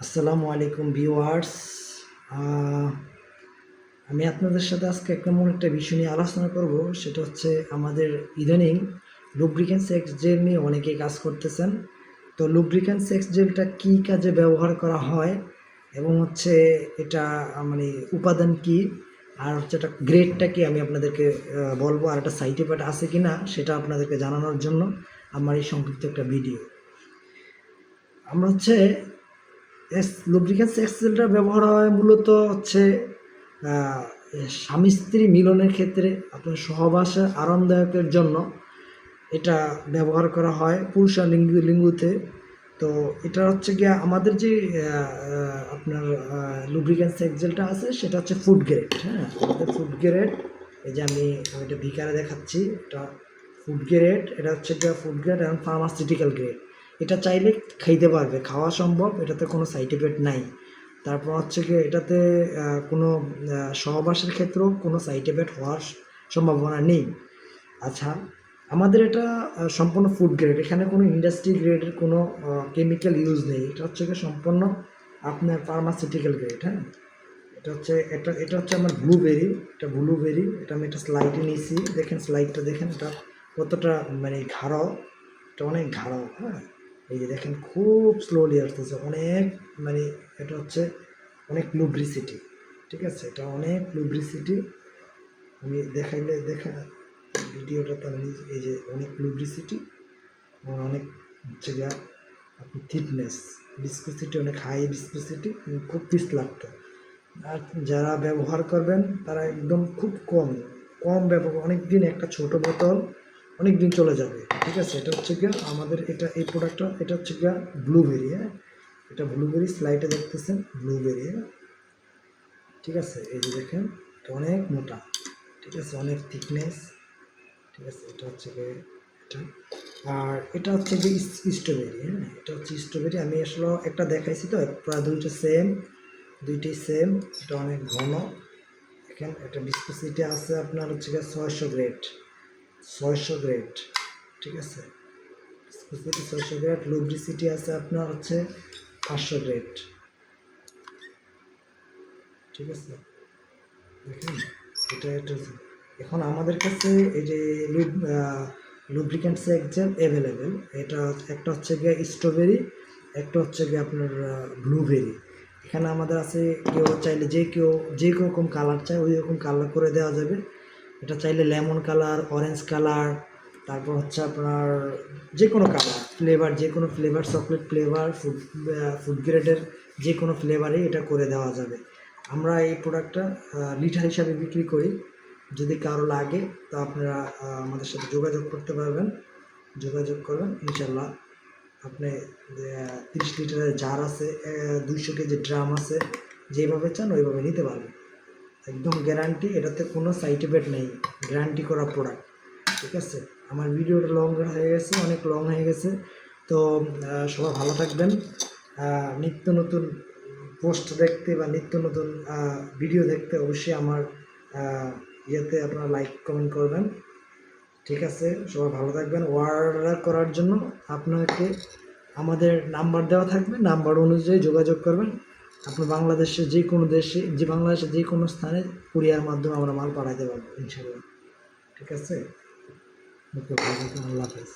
আসসালামু আলাইকুম ভিউয়ার্স। আমি আপনাদের সাথে আজকে এমন একটা বিষয় নিয়ে আলোচনা করব, সেটা হচ্ছে আমাদের ইদানিং লুব্রিক্যান্ট সেক্স জেল নিয়ে অনেকেই কাজ করতেছেন। তো লুব্রিক্যান্ট সেক্স জেলটা কী কাজে ব্যবহার করা হয় এবং হচ্ছে এটা মানে উপাদান কি, আর হচ্ছে এটা গ্রেডটা কি আমি আপনাদেরকে বলবো, আর একটা সাইড এফেক্ট আছে কি না সেটা আপনাদেরকে জানানোর জন্য আমার এই সংক্ষিপ্ত একটা ভিডিও। আমরা হচ্ছে লুব্রিক্যান্ট সেক্স জেলটা ব্যবহার হয় মূলত হচ্ছে স্বামী স্ত্রী মিলনের ক্ষেত্রে আপনার সহবাসে আরামদায়কের জন্য এটা ব্যবহার করা হয় পুরুষ আর লিঙ্গুতে। তো এটা হচ্ছে গিয়ে আমাদের যে আপনার লুব্রিক্যান্ট সেক্স জেলটা আছে সেটা হচ্ছে ফুড গ্রেড। হ্যাঁ, আমাদের ফুড গ্রেড, এই যে আমি এটা ভিকারে দেখাচ্ছি, এটা ফুড গ্রেড, এটা হচ্ছে গিয়ে ফুড গ্রেড এবং ফার্মাসিউটিক্যাল গ্রেড। এটা চাইলে খাইতে পারবে, খাওয়া সম্ভব, এটাতে কোনো সাইড এফেক্ট নাই। তারপর হচ্ছে গিয়ে এটাতে কোনো সহবাসের ক্ষেত্রেও কোনো সাইড এফেক্ট হওয়ার সম্ভাবনা নেই। আচ্ছা, আমাদের এটা সম্পূর্ণ ফুড গ্রেড, এখানে কোনো ইন্ডাস্ট্রি গ্রেডের কোনো কেমিক্যাল ইউজ নেই। এটা হচ্ছে গিয়ে সম্পূর্ণ আপনার ফার্মাসিউটিক্যাল গ্রেড। হ্যাঁ, এটা হচ্ছে আমার ব্লুবেরি, এটা আমি একটা স্লাইডে নিয়েছি, দেখেন স্লাইডটা দেখেন, এটা কতটা মানে ঘাড়ো, এটা অনেক ঘাড়ো। হ্যাঁ, এই যে দেখেন খুব স্লোলি আসতেছে, অনেক মানে এটা হচ্ছে অনেক লুব্রিসিটি। ঠিক আছে, এটা অনেক লুব্রিসিটি, আমি দেখাইলে ভিডিওটা তো আমি এই যে অনেক লুব্রিসিটি, অনেক হচ্ছে গিয়া আপনি থিকনেস, ভিসকোসিটি অনেক হাই ভিসকোসিটি, খুব পিস লাগতো। আর যারা ব্যবহার করবেন তারা একদম খুব কম কম ব্যবহার, অনেক দিন একটা ছোট বোতল অনেক দিন চলে যাবে। ঠিক আছে, এটা হচ্ছে গিয়া আমাদের এই প্রোডাক্টটা, এটা হচ্ছে গিয়া ব্লুবেরি। হ্যাঁ, এটা ব্লুবেরি, স্লাইডে দেখতেছেন ব্লুবেরি। হ্যাঁ, ঠিক আছে, এই যে দেখেন এটা অনেক মোটা, ঠিক আছে, অনেক থিকনেস। ঠিক আছে, এটা হচ্ছে গিয়ে এটা, আর এটা হচ্ছে যে স্ট্রবেরি। হ্যাঁ, এটা হচ্ছে স্ট্রবেরি, আমি আসলে একটা দেখাইছি তো, প্রায় দুইটাই সেম। এটা অনেক ঘন, দেখেন এটা ভিসকোসিটি আছে আপনার হচ্ছে গিয়ে 600 গ্রেড। ঠিক আছে, ভিসকোসিটি 600 গ্রেড, লুব্রিসিটি আছে আপনার হচ্ছে 500 গ্রেড। ঠিক আছে, দেখেন এটা এখন আমাদের কাছে এই যে লুব্রিক্যান্ট সেক্স জেল অ্যাভেলেবেল, এটা একটা হচ্ছে গিয়ে স্ট্রবেরি, একটা হচ্ছে গিয়ে আপনার ব্লুবেরি। এখানে আমাদের আছে, কেউ চাইলে যে রকম কালার চায় ওই রকম কালার করে দেওয়া যাবে। এটা চাইলে লেমন কালার, অরেঞ্জ কালার, তারপর হচ্ছে আপনার যে কোনো কালার ফ্লেভার, যে কোনো ফ্লেভার, চকলেট ফ্লেভার, ফুড গ্রেডের যে কোনো ফ্লেভারেই এটা করে দেওয়া যাবে। আমরা এই প্রোডাক্টটা লিটার হিসাবে বিক্রি করি, যদি কারো লাগে তো আপনারা আমাদের সাথে যোগাযোগ করতে পারবেন, যোগাযোগ করবেন ইনশাল্লাহ। আপনি 30 লিটারের জার আছে, 200 কেজি ড্রাম আছে, যেভাবে চান ওইভাবে নিতে পারবেন, একদম গ্যারান্টি, এটাতে কোনো সাইড এফেক্ট নেই, গ্যারান্টি করা প্রোডাক্ট। ঠিক আছে, আমার ভিডিওটা অনেক লং হয়ে গেছে। তো সবাই ভালো থাকবেন। নিত্য নতুন পোস্ট দেখতে বা নিত্য নতুন ভিডিও দেখতে অবশ্যই আমার ইয়েতে আপনারা লাইক কমেন্ট করবেন। ঠিক আছে, সবাই ভালো থাকবেন। অর্ডার করার জন্য আপনাকে আমাদের নাম্বার দেওয়া থাকবে, নাম্বার অনুযায়ী যোগাযোগ করবেন। আপনি বাংলাদেশের যে কোনো স্থানে কুরিয়ার মাধ্যমে আমরা মাল পাঠাতে পারবো ইনশাল্লাহ। ঠিক আছে, ওকে, ভালো থাকবেন, আল্লাহ হাফেজ।